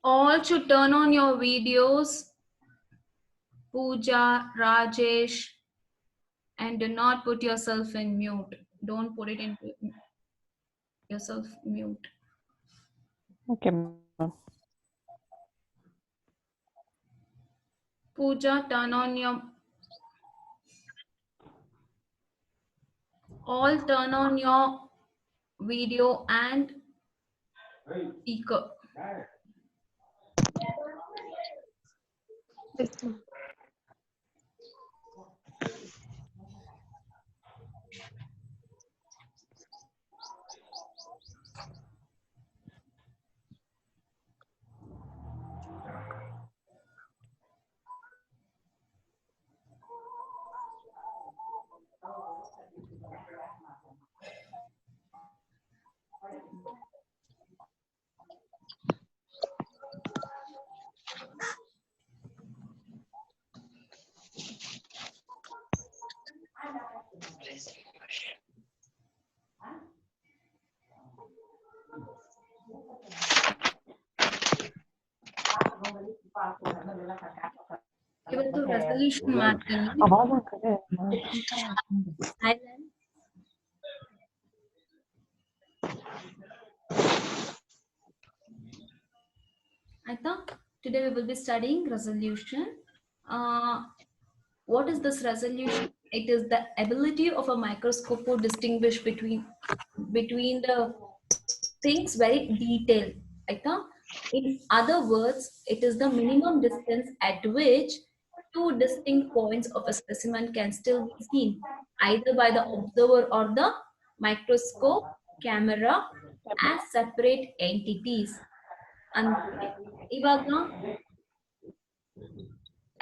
All should turn on your videos, Pooja, Rajesh, and do not put yourself in mute. Don't put it into yourself mute. Okay, ma'am. Pooja, turn on your all turn on your video and speaker. ಇವತ್ತು resolution ಮಾಡ್ತೀನಿ. ಅವಾಗ ಒಂದ್ ಕಡೆ Silence. Aita, today we will be studying resolution. What is this resolution? It is the ability of a microscope to distinguish between the things very detailed. Aita? In other words, it is the minimum distance at which two distinct points of a specimen can still be seen, either by the observer or the microscope camera as separate entities. And ivaga,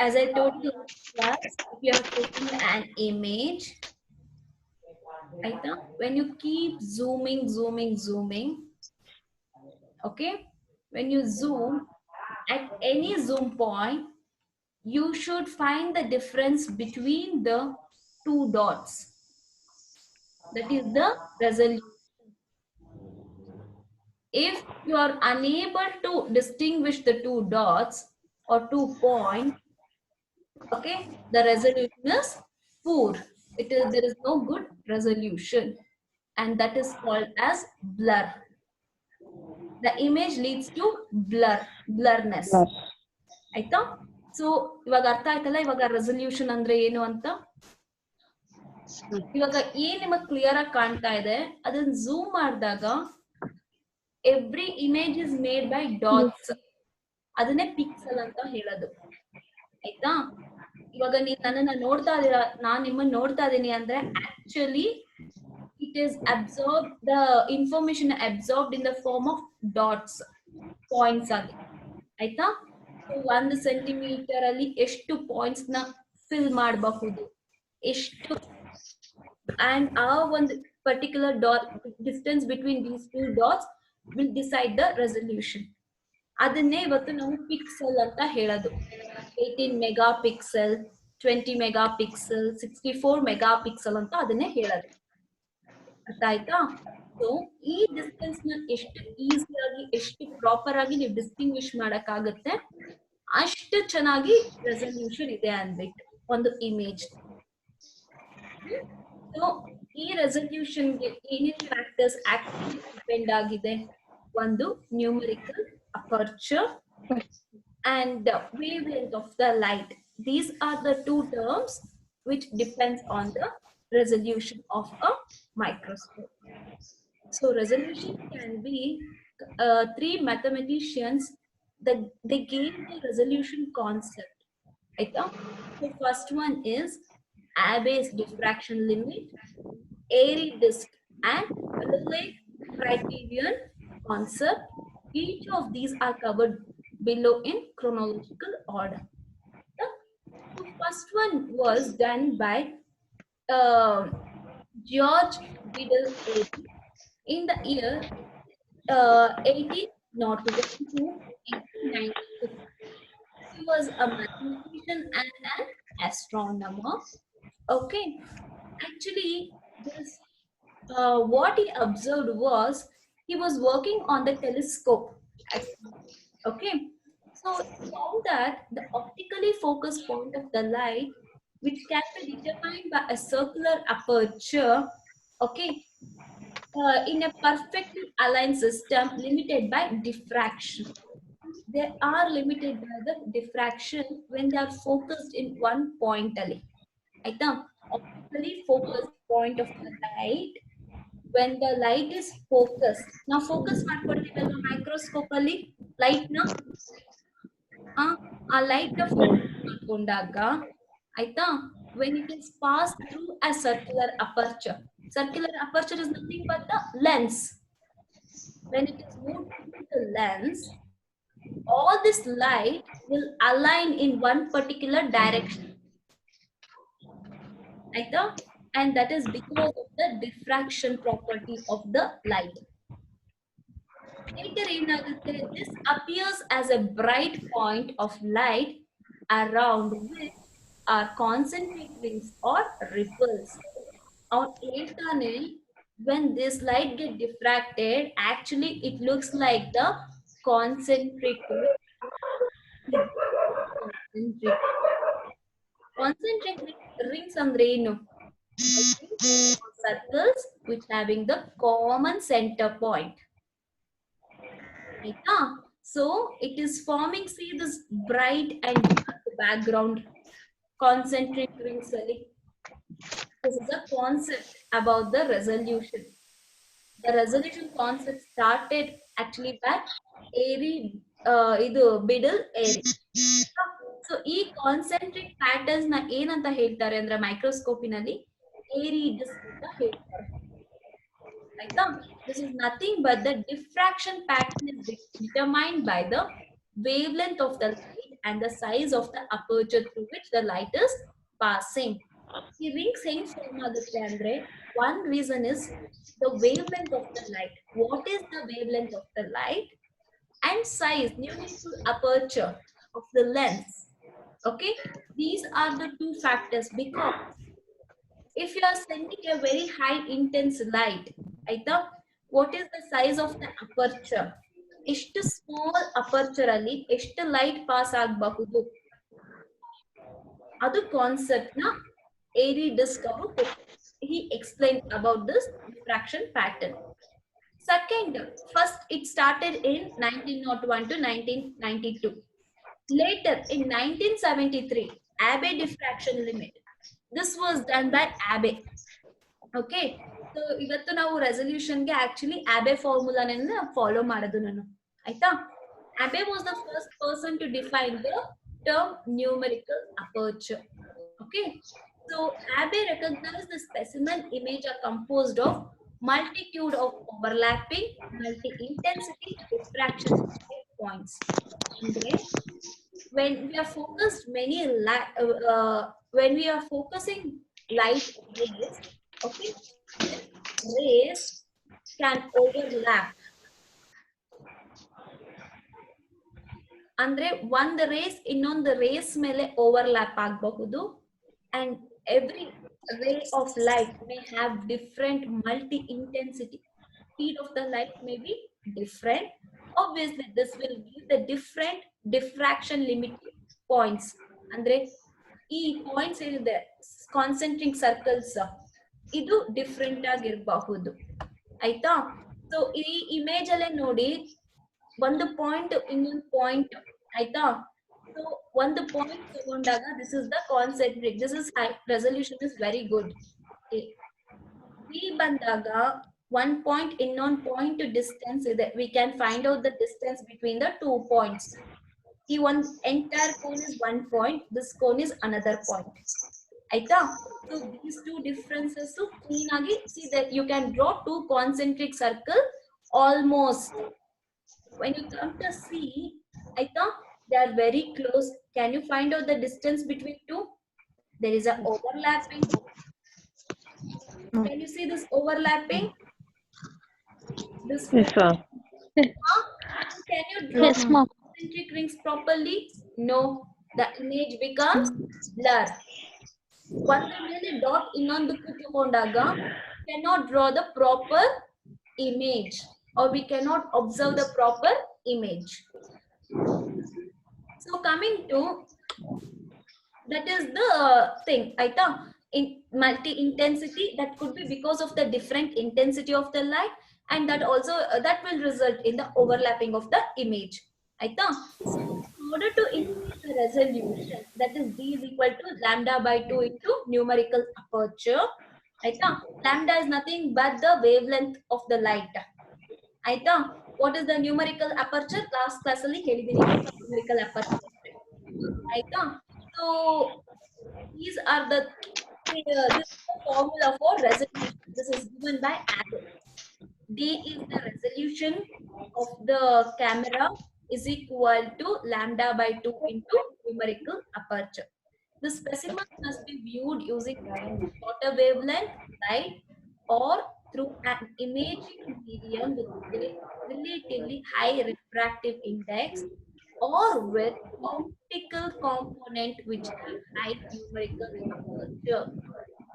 as I told you last class, if you are taking an image, aita, when you keep zooming, okay, when you zoom at any zoom point, you should find the difference between the two dots. That is the resolution. If you are unable to distinguish the two dots or 2 points, okay, the resolution is poor. There is no good resolution, and that is called as blur. The image leads to blurness. ಆಯ್ತಾ? So ಇವಾಗ ಅರ್ಥ ಆಯ್ತಲ್ಲ ಇವಾಗ resolution ಅಂದ್ರೆ ಏನು ಅಂತ. ಇವಾಗ ಏನ್ ನಿಮಗೆ ಕ್ಲಿಯರ್ ಆಗಿ ಕಾಣ್ತಾ ಇದೆ, ಅದನ್ನ ಝೂಮ್ ಮಾಡಿದಾಗ every image is made by dots. ಅದನ್ನೇ ಪಿಕ್ಸೆಲ್ ಅಂತ ಹೇಳೋದು. ಆಯ್ತಾ? ಇವಾಗ ನೀವು ನನ್ನನ್ನ ನೋಡ್ತಾ ಇದೀರಾ, ನಾನ್ ನಿಮ್ಮನ್ನ ನೋಡ್ತಾ ಇದೀನಿ ಅಂದ್ರೆ actually it is absorbed, the information absorbed in the form of dots, points ಆಗಿ. ಆಯ್ತಾ? 1 ಸೆಂಟಿಮೀಟರ್ ಅಲ್ಲಿ ಎಷ್ಟು ಪಾಯಿಂಟ್ಸ್ ನ ಫಿಲ್ ಮಾಡಬಹುದು, ಎಷ್ಟು, and ಆ ಒಂದು particular dot distance between these two dots will decide the resolution. ಅದನ್ನೇ ಇವತ್ತು ನಾವು ಪಿಕ್ಸೆಲ್ ಅಂತ ಹೇಳೋದು. 18 mega pixel, 20 mega pixel, 64 mega pixel ಅಂತ ಅದನ್ನೇ ಹೇಳೋದು. ಅರ್ಥ ಆಯ್ತಾ? ಸೊ ಈ ಡಿಸ್ಟೆನ್ಸ್ ನ ಎಷ್ಟು ಈಸಿಯಾಗಿ, ಎಷ್ಟು ಪ್ರಾಪರ್ ಆಗಿ ನೀವು ಡಿಸ್ಟಿಂಗ್ವಿಶ್ ಮಾಡಕ್ಕಾಗತ್ತೆ, ಅಷ್ಟು ಚೆನ್ನಾಗಿ ರೆಸಲ್ಯೂಷನ್ ಇದೆ ಅಂದ್ಬಿಟ್ಟು ಒಂದು ಇಮೇಜ್. ಸೊ ಈ ರೆಸಲ್ಯೂಷನ್ಗೆ ಏನೇನು ಫ್ಯಾಕ್ಟರ್ಸ್ ಆಕ್ಚುಲಿ ಡಿಪೆಂಡ್ ಆಗಿದೆ? ಒಂದು numerical aperture and wavelength of the light. These are the two terms which depends on the resolution of a microscope. So resolution can be 3 mathematicians that they gave the resolution concept. The first one is Abbe's diffraction limit, Airy disk, and Rayleigh criterion concept. Each of these are covered below in chronological order. The first one was done by George Biddle in the year 1801 to 1896. He was a mathematician and an astronomer. Okay, actually, this what he observed was he was working on the telescope. Okay, So it found that the optically focused point of the light, which can be determined by a circular aperture, okay, in a perfectly aligned system limited by diffraction. They are limited by the diffraction when they are focused in one point ali. ಆಯ್ತಾ optically focused point of the light, when the light is focused, ನಾವು focus ಮಾಡ್ಕೊಳ್ತೀವಲ್ವಾ microscope ಅಲ್ಲಿ light ನ ಆ light ನ focus ಮಾಡ್ಕೊಂಡಾಗ ಆಯ್ತಾ, when it is passed through a circular aperture is nothing but the lens. When it is moved through the lens, all this light will align in one particular direction. Aita? And that is because of the diffraction property of the light. Later ಏನಾಗುತ್ತೆ, this appears as a bright point of light around which are concentric rings or ripples. ಅವ್ನು ಹೇಳ್ತಾನೆ, when this light get diffracted, actually it looks like the concentric rings ಅಂದ್ರೆ ಏನು? Circles which having the common center point. So it is forming, see this bright and dark background concentric rings. This is a concept about the resolution. The resolution concept started actually by Biddle Airy. So ಈ concentric patterns ನ ಏನಂತ ಹೇಳ್ತಾರೆ ಅಂದ್ರೆ ಮೈಕ್ರೋಸ್ಕೋಪಿನಲ್ಲಿ ಏರಿ disc ಅಂತ ಹೇಳ್ತಾರೆ. ಆಯ್ತಾ? This is nothing but the diffraction pattern is determined by the wavelength of the light and the size of the aperture through which the light is passing. ಈ ರಿಂಗ್ಸ್ ಹೆಂಗ್ ಫಾರ್ಮ್ ಆಗುತ್ತೆ ಅಂದ್ರೆ, one reason is the wavelength of the light. What is the wavelength of the light? And size, numerical aperture of the lens. Okay, these are the two factors, because if you are sending a very high intense light, aita, what is the size of the aperture? ಎಷ್ಟು small aperture ಅಲ್ಲಿ ಎಷ್ಟು light pass ಆಗಬಹುದು, ಅದು concept ನ ಏರಿ disc ಅವರು he explained about this diffraction pattern. Second, first it started in 1901 to 1992. Later in 1973, Abbe diffraction limit. This was done by Abbe. Okay, so ivattu ನಾವು resolution ಗೆ actually Abbe formula ನನ್ನ follow ಮಾಡೋದು ನಾನು. ಆಯ್ತಾ? Abbe was the first person to define the term numerical aperture. Okay, so Abbe recognized the specimen image are composed of multitude of overlapping multi-intensity diffraction points. Okay, when we are focused when we are focusing light rays, okay, rays can overlap. ಅಂದ್ರೆ ಒಂದ್ race ಇನ್ನೊಂದು race ಮೇಲೆ overlap ಆಗಬಹುದು, and every ray of light may have different multi-intensity. Speed of the light may be different. Obviously, this will give the different diffraction limit points. ಅಂದ್ರೆ ಈ points ಏನಿದೆ concentric circles, ಇದು different ಆಗಿರಬಹುದು. ಆಯ್ತಾ? So ಈ image ಅಲ್ಲೇ ನೋಡಿ, ಒಂದು ಪಾಯಿಂಟ್ ಇನ್ನೊಂದು ಪಾಯಿಂಟ್, ಆಯ್ತಾ? ಸೊ ಒಂದು ಪಾಯಿಂಟ್ ತಗೊಂಡಾಗ this is the concentric, this is high resolution is very good. B ಬಂದಾಗ one point ಇನ್ನೊಂದು ಪಾಯಿಂಟ್ ಡಿಸ್ಟೆನ್ಸ್ ಇದೆ, we can find out the distance between the 2 points. ಈ ಒಂದು entire cone is 1 point, this cone is another point. ಆಯ್ತಾ? So these two differences clean ಆಗಿ see that you can draw two concentric circle almost. When you come to see, ಆಯ್ತಾ, they are very close. Can you find out the distance between two? There is a overlapping. Can you see this overlapping? This Yes, sir. Can you draw Yes, ma'am. concentric rings properly? No, the image becomes blur. ಒಂದ್ರ ಮೇಲೆ dot ಇನ್ನೊಂದು ಕೂತ್ಕೊಂಡಾಗ cannot draw the proper image, or we cannot observe the proper image. So coming to that is the thing, aita. In multi-intensity, that could be because of the different intensity of the light, and that also that will result in the overlapping of the image, aita. So in order to increase the resolution, that is d is equal to lambda by 2 into numerical aperture, aita. Lambda is nothing but the wavelength of the light, aita. What is the numerical aperture? Last class alli helidini numerical aperture, aita. So these are the this is the formula for resolution. This is given by Abbott. D is the resolution of the camera is equal to lambda by 2 into numerical aperture. The specimen must be viewed using shorter wavelength light or through an imaging medium with a relatively high refractive index or with optical component which have high numerical aperture.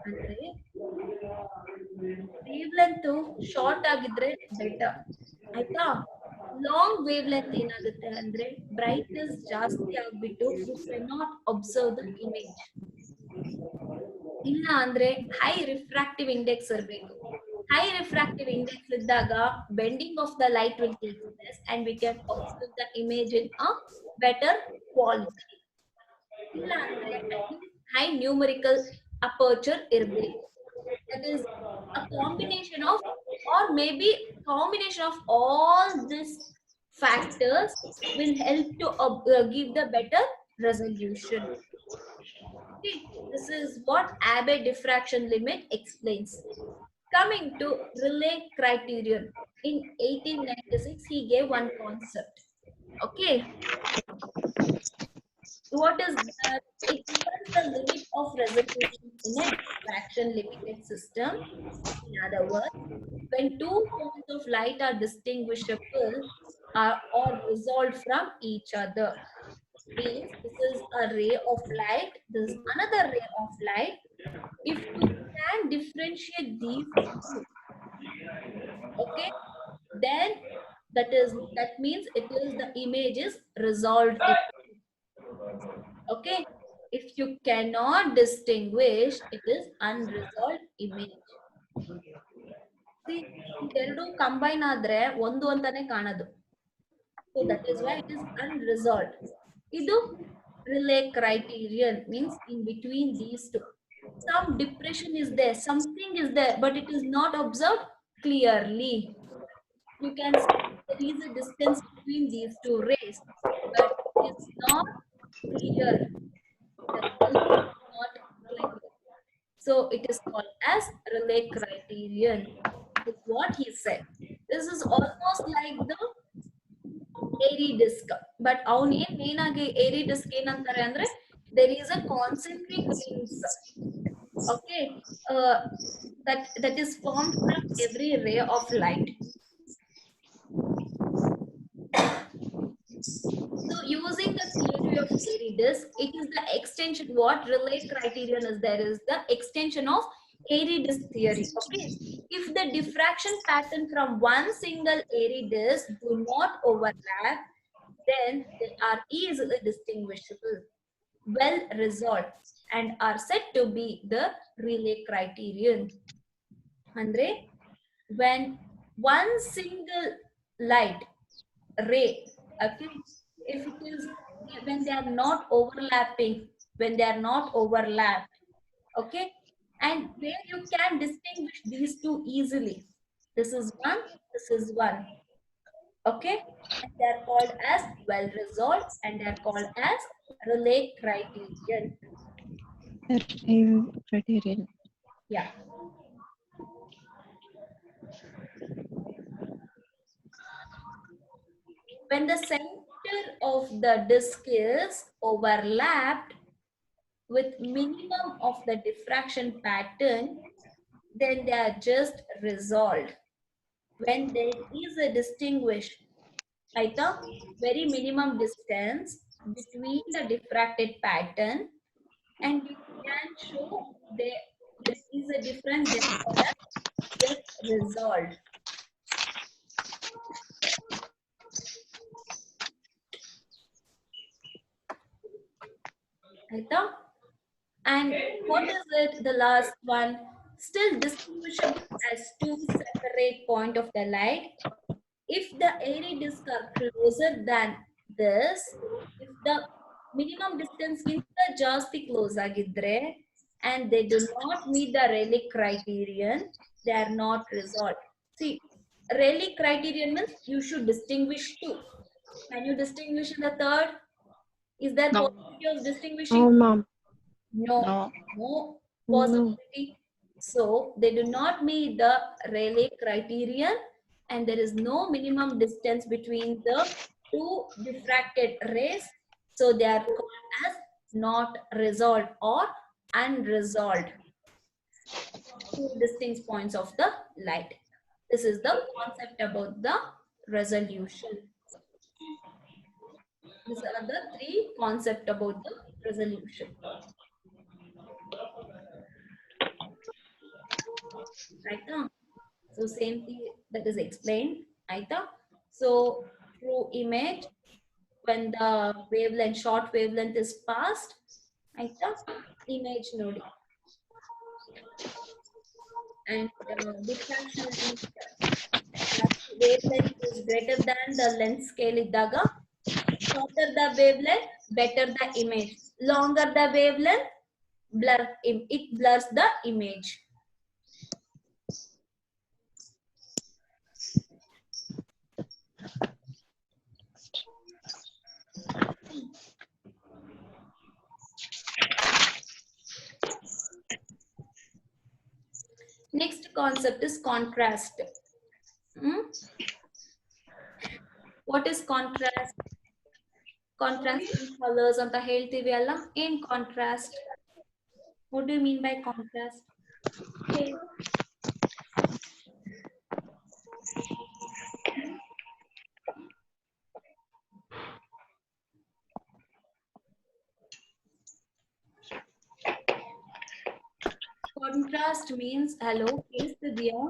ಅಂದ್ರೆ wavelength short ಆಗಿದ್ರೆ better, ಆಯ್ತಾ. Long wavelength ಏನಾಗುತ್ತೆ ಅಂದ್ರೆ brightness ಜಾಸ್ತಿ ಆಗ್ಬಿಟ್ಟು you can not observe the image. ಇಲ್ಲ ಅಂದ್ರೆ high refractive index ಇರಬೇಕು. ಹೈ ರಿಫ್ರಾಕ್ಟಿವ್ ಇಂಡೆಕ್ಸ್ ಇದ್ದಾಗ bending of the light will take place and we can observe the image in a better quality. ಇಲ್ಲ ಅಂದ್ರೆ ಹೈ ನ್ಯೂಮರಿಕಲ್ ಅಪರ್ಚರ್ ಇರಬೇಕು. That is a combination of, or maybe combination of all these factors will help to give the better resolution. Okay, this is what Abbe diffraction limit explains. Coming to Rayleigh criterion, in 1896 he gave one concept. Okay, what is that? It gives the limit of resolution in a diffraction limited system. In other words, when two points of light are distinguishable or resolved from each other, means this is a ray of light, this is another ray of light. If you can differentiate these two, okay, then that means it is the image is resolved. Okay, if you cannot distinguish, it is unresolved image. See, ಇದೆರಡು combine ಆದ್ರೆ ಒಂದು ಅಂತಾನೆ ಕಾಣೋದು. So that is why it is unresolved. Idu Rayleigh criterion means in between these two. Some depression is there, something is there, but it is not observed clearly. You can see there is a distance between these two rays, but it's not clear. The color is not clear. So it is called as Rayleigh criterion. Is what he said. This is almost like the airy disk, but avun ಏನ್ main ಆಗಿ airy disk ಏನಂತಾರೆ ಅಂದ್ರೆ there is a concentric rings, okay, that is formed from every ray of light. So using the theory of airy disk, it is the extension. What Rayleigh criterion is, there is the extension of airy disk theory. Okay, if the diffraction pattern from one single airy disk do not overlap, then they are easily distinguishable, well resolved, and are said to be the Rayleigh criterion. Andre, when one single light ray, okay, if it is when they are not overlapping, when they are not overlapped, okay, and where you can distinguish these two easily. This is one, this is one. Okay, and they are called as well resolved, and they are called as Rayleigh criterion. Criterion. Yeah. When the center of the disk is overlapped with minimum of the diffraction pattern, then they are just resolved. When there is a distinguished, like a very minimum distance between the diffracted pattern, and you can show there is a difference, they are called as just resolved. it? The last one, still distinguishable as two separate points of the light. If the airy discs are closer than this, if the minimum distance ಗಿಂತ ಜಾಸ್ತಿ close ಆಗಿದ್ರೆ and they do not meet the Rayleigh criterion, they are not resolved. See, Rayleigh criterion means you should distinguish two. Can you distinguish in the third? Is there No. possibility of distinguishing? Oh, ma'am. No. No. No possibility. So they do not meet the Rayleigh criterion, and there is no minimum distance between the two diffracted rays. So they are called as not resolved or unresolved. Two distinct points of the light. This is the concept about the resolution. These are the three concepts about the resolution. Right now, so same thing that is explained. Right now, so through image, when the wavelength, short wavelength is passed, right now, image node and diffraction wavelength is greater than the length scale iddaga, shorter the wavelength, better the image. Longer the wavelength, it blurs the image. Next concept is contrast. What is contrast? Contrasting colors ಅಂತ ಹೇಳ್ತೀವಿ ಅಲ್ಲ, ಏನ್ contrast? What do you mean by contrast? Contrast means, hello, ಕೇಳಿಸ್ತಿದ್ಯಾ?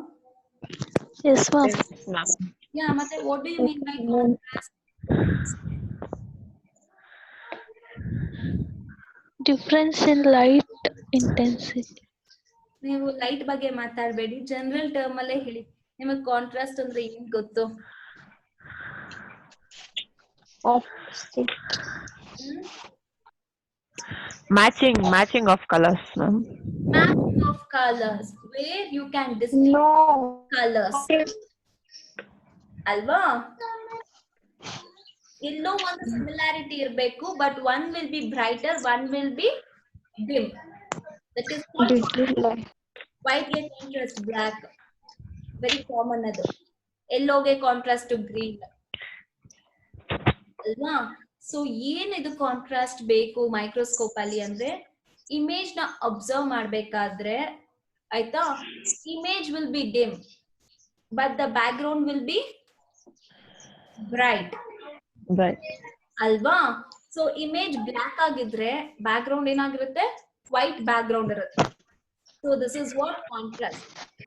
Yes, ma'am. Yeah, ಮತ್ತೆ what do you mean by contrast? Difference in light intensity. ನೀವು light ಬಗ್ಗೆ ಮಾತಾಡಬೇಡಿ, general term ಅಲ್ಲೇ ಹೇಳಿ. ನಿಮಗೆ ಕಾಂಟ್ರಾಸ್ಟ್ ಅಂದ್ರೆ ಏನ್ ಗೊತ್ತು? Matching of colors, ma'am. Matching of colors, where you can distinguish colors. ಅಲ್ವಾ? ಎಲ್ಲೋ ಒಂದು ಸಿಮಿಲಾರಿಟಿ ಇರಬೇಕು, but one will be brighter, one will be dim. That is called white ಗೆ contrast black. Very common ಅದು. Yellow ಗೆ contrast green. ಅಲ್ವಾ? So ಏನಿದು contrast ಬೇಕು microscope ಅಲ್ಲಿ ಅಂದ್ರೆ, ಇಮೇಜ್ ನ ಅಬ್ಸರ್ವ್ ಮಾಡ್ಬೇಕಾದ್ರೆ ಆಯ್ತಾ, image will be dim but the back ground will be bright. Right. ಅಲ್ವಾ? ಸೊ ಇಮೇಜ್ ಬ್ಲಾಕ್ ಆಗಿದ್ರೆ ಬ್ಯಾಕ್ ಗ್ರೌಂಡ್ ಏನಾಗಿರುತ್ತೆ? ವೈಟ್ ಬ್ಯಾಕ್ ಗ್ರೌಂಡ್ ಇರುತ್ತೆ. So this is what contrast.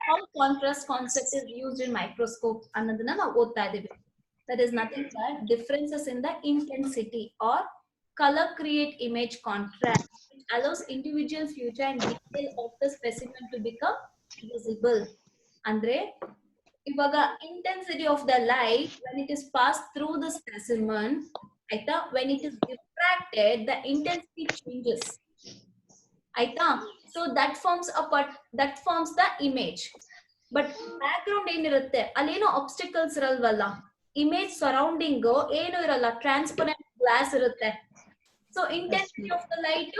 How contrast concept is used in microscope ಅನ್ನೋದನ್ನ ನಾವು ಓದ್ತಾ ಇದೀವಿ. That is nothing but differences in the intensity or color create image contrast, which allows individual feature and detail of the specimen to become visible. Andre, ivaga intensity of the light when it is passed through the specimen, aita, when it is diffracted, the intensity changes. Aita, so that forms the image. But background ಏನಿರುತ್ತೆ ಅಲ್ಲೇನೋ obstacles ಇರಲ್ವಲ್ಲ, image surrounding ಏನು ಇರಲ್ಲ, transparent glass ಇರುತ್ತೆ. So intensity of the light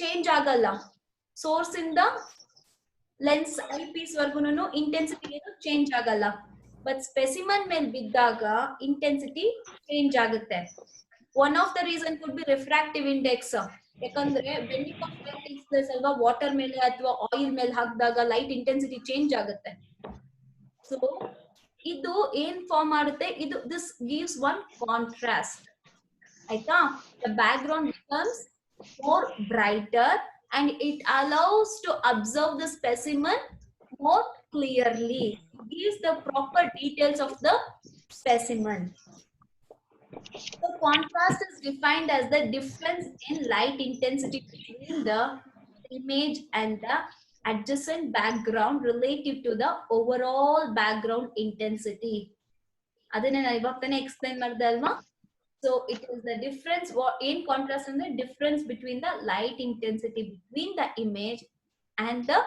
change ಆಗಲ್ಲ. Source ಇಂದ lens eyepiece ವರ್ಗುನು intensity ಏನು change ಆಗಲ್ಲ. ಬಟ್ ಸ್ಪೆಸಿಮನ್ ಮೇಲೆ ಬಿದ್ದಾಗ ಇಂಟೆನ್ಸಿಟಿ ಚೇಂಜ್ ಆಗುತ್ತೆ. One of the reason could be refractive index. ಯಾಕಂದ್ರೆ bending of light takes place ಅಲ್ವಾ, ವಾಟರ್ ಮೇಲೆ ಅಥವಾ ಆಯಿಲ್ ಮೇಲೆ ಹಾಕಿದಾಗ ಲೈಟ್ ಇಂಟೆನ್ಸಿಟಿ ಚೇಂಜ್ ಆಗುತ್ತೆ. ಸೊ ಇದು ಏನ್ ಫಾರ್ಮ್ ಮಾಡುತ್ತೆ, ಇದು ದಿಸ್ ಗಿವ್ಸ್ ಒನ್ ಕಾಂಟ್ರಾಸ್ಟ್. ಆಯ್ತಾ? The back ground becomes more brighter and it allows to observe the specimen more clearly. It gives the proper details of the specimen. So contrast is defined as the difference in light intensity between the image and the adjacent background relative to the overall background intensity. ಅದನ್ನ ನಾನು ಇವಾಗ ತಾನೇ explain ಮಾಡಿದೆ ಅಲ್ವಾ? So it is the difference, in contrast and the difference between the light intensity between the image and the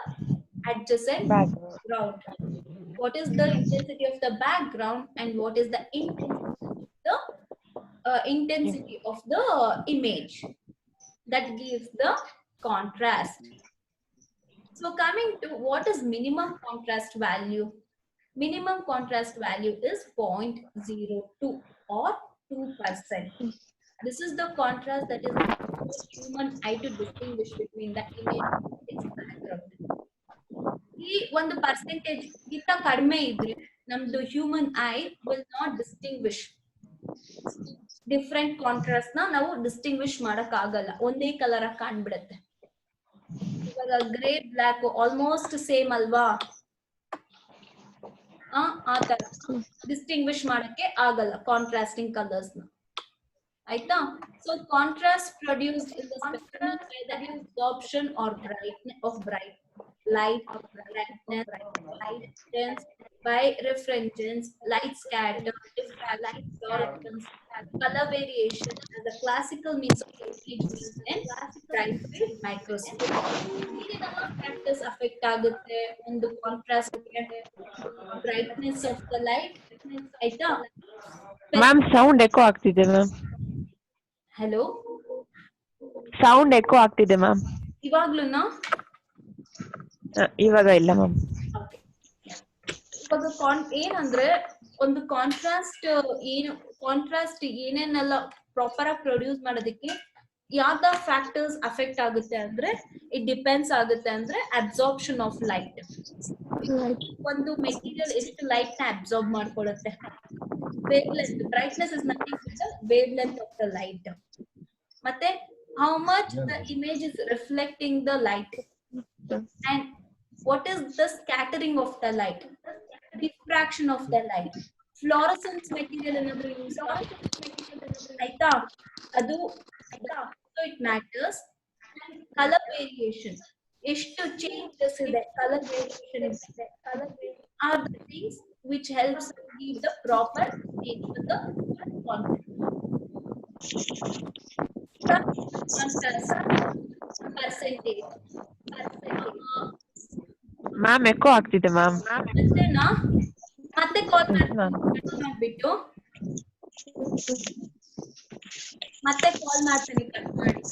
adjacent background. What is the intensity of the background and what is the intensity of the image? That gives the contrast. So coming to what is minimum contrast value? Minimum contrast value is 0.02 or 2%. This is the contrast that is for human eye to distinguish between the image and its background. ಈ ಒಂದು percentage ಗಿಂತ ಕಡಿಮೆ ಇದ್ರೆ ನಮ್ದು human I will not distinguish different contrast ನಾವು distinguish ಮಾಡಕ್ ಆಗಲ್ಲ, ಒಂದೇ ಕಲರ್ ಆಗಿ ಕಾಣ್ಬಿಡತ್ತೆ. ಇವಾಗ ಗ್ರೇ ಬ್ಲಾಕ್ ಆಲ್ಮೋಸ್ಟ್ ಸೇಮ್ ಅಲ್ವಾ, ಆ ತರ ಡಿಸ್ಟಿಂಗ್ವಿಶ್ ಮಾಡಕ್ಕೆ ಆಗಲ್ಲ ಕಾಂಟ್ರಾಸ್ಟಿಂಗ್ ಕಲರ್ಸ್ ನ, ಆಯ್ತಾ? So contrast produce in the spectrum by the absorption or brightness of bright light, brightness, light dense by refringence, light scatter, diffraction, fluorescence, color variation as a classical means of image used in bright field microscope. ಏನೆಲ್ಲ factors affect ಆಗುತ್ತೆ ಒಂದು contrast brightness of the light, ಆಯ್ತಾ? Ma'am sound eco ಆಗ್ತಿದೆ ma'am. Hello, sound eco ಆಗ್ತಿದೆ ma'am. ಇವಾಗ್ಲೂನಾ? ಇವಾಗ ಇಲ್ಲ ma'am. ಇವಾಗ ಏನಂದ್ರೆ ಒಂದು ಕಾಂಟ್ರಾಸ್ಟ್ ಏನೇನೆಲ್ಲ ಪ್ರಾಪರ್ ಆಗಿ ಪ್ರೊಡ್ಯೂಸ್ ಮಾಡೋದಕ್ಕೆ ಯಾವ್ದ ಫ್ಯಾಕ್ಟರ್ಸ್ ಅಫೆಕ್ಟ್ ಆಗುತ್ತೆ ಅಂದ್ರೆ ಇಟ್ ಡಿಪೆಂಡ್ಸ್ ಆಗುತ್ತೆ ಅಂದ್ರೆ ಅಬ್ಸಾರ್ಪ್ಷನ್ ಆಫ್ ಲೈಟ್. ಒಂದು ಮೆಟೀರಿಯಲ್ ಎಷ್ಟು ಲೈಟ್ ನ ಅಬ್ಸಾರ್ಬ್ ಮಾಡ್ಕೊಳ್ಳುತ್ತೆ, wavelength, brightness is nothing but the wavelength of the light, ಮತ್ತೆ how much the image is reflecting the light, and what is the scattering of the light, diffraction of the light, fluorescence material another use aita adu, so it matters. And color variation, eshtu changes ide color variation ide, are the things which helps give the proper name to the content. Percentage ma'am echo ಆಗ್ತಿದೆ ma'am. ಮತ್ತೆ call ಮಾಡ್ಬಿಟ್ಟು ಮತ್ತೆ ಕಾಲ್ ಮಾಡ್ತೀನಿ, cut ಮಾಡಿ.